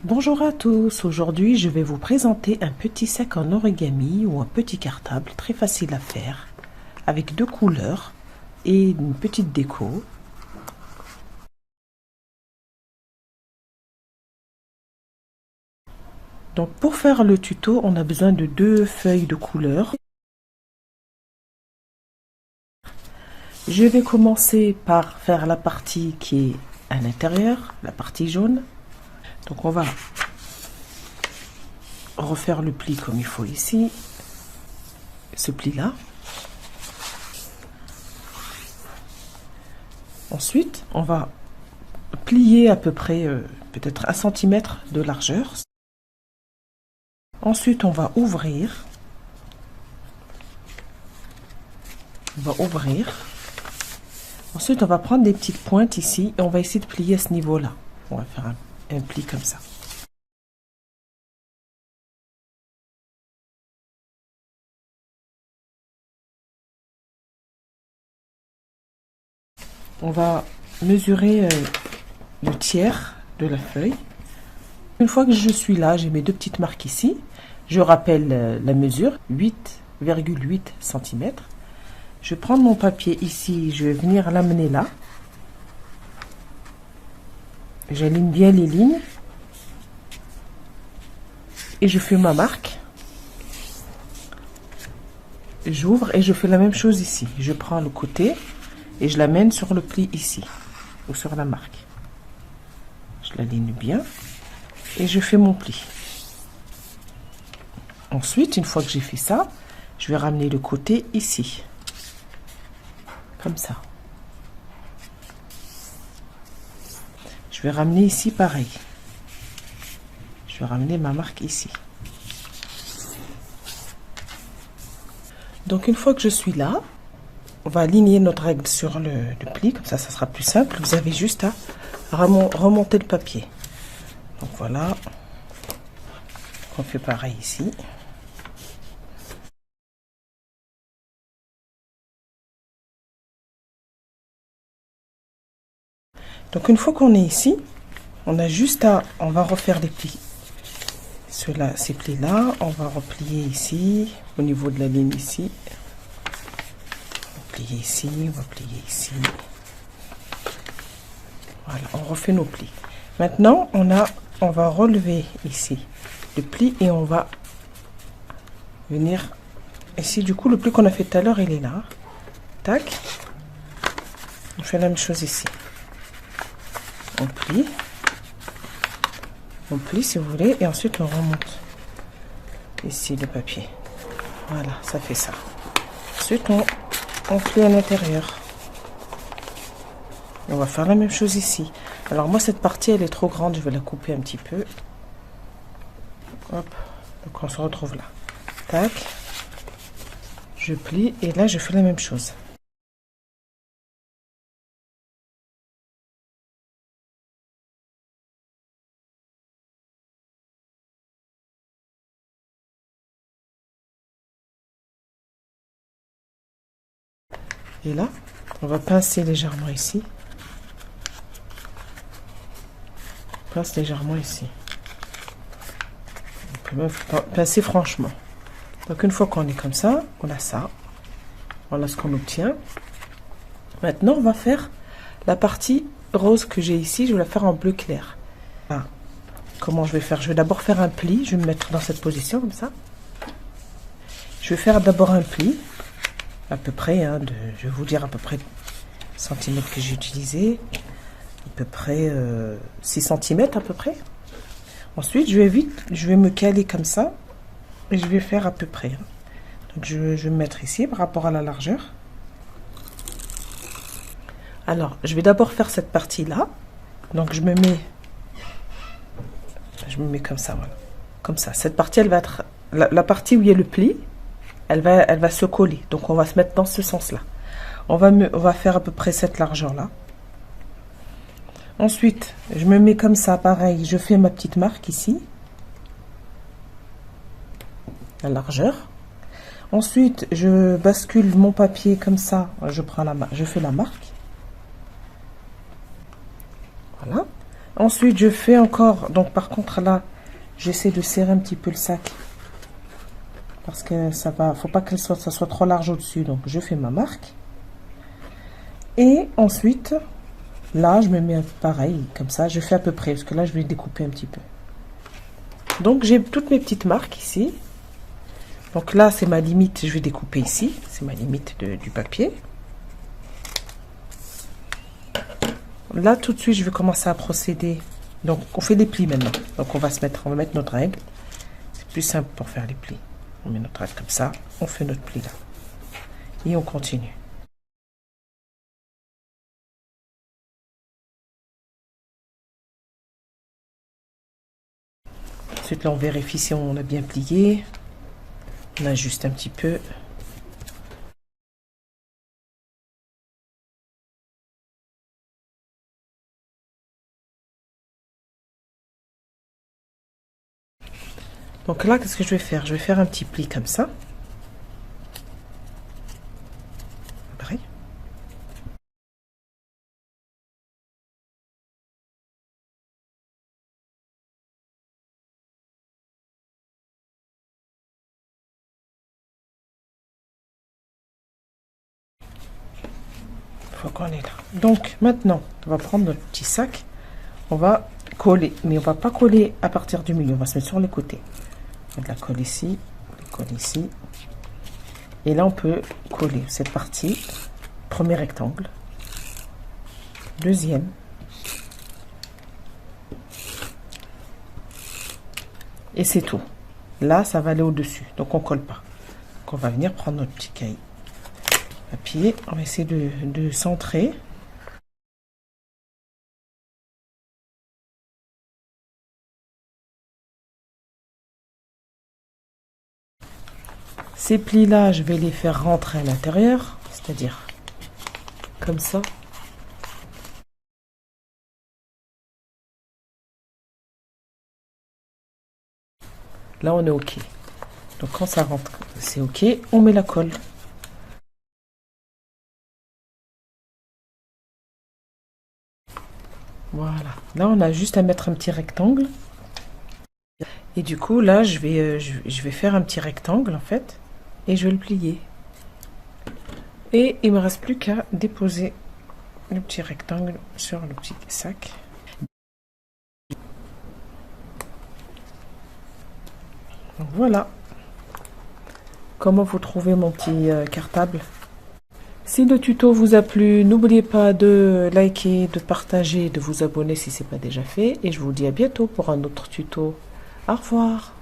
Bonjour à tous, aujourd'hui je vais vous présenter un petit sac en origami ou un petit cartable très facile à faire avec deux couleurs et une petite déco. Donc pour faire le tuto, on a besoin de deux feuilles de couleur. Je vais commencer par faire la partie qui est à l'intérieur, la partie jaune. Donc on va refaire le pli comme il faut ici, ce pli là. Ensuite, on va plier à peu près peut-être 1 cm de largeur. Ensuite, on va ouvrir. Ensuite, on va prendre des petites pointes ici et on va essayer de plier à ce niveau-là. On va faire un pli comme ça. On va mesurer le tiers de la feuille. Une fois que je suis là, j'ai mes deux petites marques ici. Je rappelle la mesure, 8,8 cm. Je vais prendre mon papier ici, je vais venir l'amener là. J'aligne bien les lignes. Et je fais ma marque. J'ouvre et je fais la même chose ici. Je prends le côté et je l'amène sur le pli ici, ou sur la marque. Je l'aligne bien et je fais mon pli. Ensuite, une fois que j'ai fait ça, je vais ramener le côté ici. Comme ça. Je vais ramener ici pareil. Je vais ramener ma marque ici. Donc une fois que je suis là, on va aligner notre règle sur le pli, comme ça sera plus simple. Vous avez juste à remonter le papier. Donc voilà, on fait pareil ici. Donc une fois qu'on est ici, on a juste à, on va refaire les plis. Ceux-là, ces plis-là, on va replier ici, au niveau de la ligne ici. On va plier ici, on va plier ici. Voilà, on refait nos plis. Maintenant, on va relever ici le pli et on va venir ici. Du coup, le pli qu'on a fait tout à l'heure, il est là. Tac. On fait la même chose ici. On plie si vous voulez, et ensuite on remonte ici le papier. Voilà, ça fait ça. Ensuite, on plie à l'intérieur. On va faire la même chose ici. Alors moi, cette partie, elle est trop grande, je vais la couper un petit peu. Hop, donc on se retrouve là. Tac. Je plie, et là, je fais la même chose. Et là, on va pincer légèrement ici. On pince légèrement ici. On peut même pincer franchement. Donc une fois qu'on est comme ça, on a ça. Voilà ce qu'on obtient. Maintenant, on va faire la partie rose que j'ai ici. Je vais la faire en bleu clair. Ah, comment je vais faire? Je vais d'abord faire un pli. Je vais me mettre dans cette position comme ça. Je vais faire d'abord un pli. À peu près, hein, je vais vous dire à peu près centimètres que j'ai utilisé. À peu près 6 cm à peu près. Ensuite, je vais me caler comme ça. Et je vais faire à peu près. Hein. Donc je vais me mettre ici par rapport à la largeur. Alors, je vais d'abord faire cette partie-là. Donc je me mets comme ça, voilà. Comme ça. Cette partie, elle va être la partie où il y a le pli. Elle va se coller. Donc on va se mettre dans ce sens-là. On va faire à peu près cette largeur-là. Ensuite, je me mets comme ça, pareil. Je fais ma petite marque ici. La largeur. Ensuite, je bascule mon papier comme ça. Je fais la marque. Voilà. Ensuite, je fais encore, donc par contre là, j'essaie de serrer un petit peu le sac. Parce que ça va, faut pas que ça soit trop large au-dessus. Donc je fais ma marque. Et ensuite, là, je me mets pareil, comme ça, je fais à peu près, parce que là, je vais découper un petit peu. Donc j'ai toutes mes petites marques ici. Donc là, c'est ma limite, je vais découper ici. C'est ma limite du papier. Là, tout de suite, je vais commencer à procéder. Donc, on fait des plis maintenant. Donc, on va mettre notre règle. C'est plus simple pour faire les plis. On met notre règle comme ça. On fait notre pli là. Et on continue. Ensuite, là, on vérifie si on a bien plié. On ajuste un petit peu. Donc là, qu'est-ce que je vais faire? Je vais faire un petit pli comme ça. Pareil. Une fois qu'on est là. Donc maintenant, on va prendre notre petit sac. On va coller. Mais on va pas coller à partir du milieu. On va se mettre sur les côtés. On va de la colle ici. On colle ici. Et là, on peut coller cette partie. Premier rectangle. Deuxième. Et c'est tout. Là, ça va aller au-dessus. Donc, on colle pas. Donc, on va venir prendre notre petit cahier. Papier. On va essayer de centrer. Ces plis-là, je vais les faire rentrer à l'intérieur. C'est-à-dire comme ça. Là, on est OK. Donc, quand ça rentre, c'est OK. On met la colle. Voilà. Là, on a juste à mettre un petit rectangle. Et du coup, là, je vais faire un petit rectangle, en fait. Et je vais le plier. Et il me reste plus qu'à déposer le petit rectangle sur le petit sac. Donc voilà comment vous trouvez mon petit cartable. Si le tuto vous a plu, n'oubliez pas de liker, de partager, de vous abonner si ce n'est pas déjà fait. Et je vous dis à bientôt pour un autre tuto. Au revoir.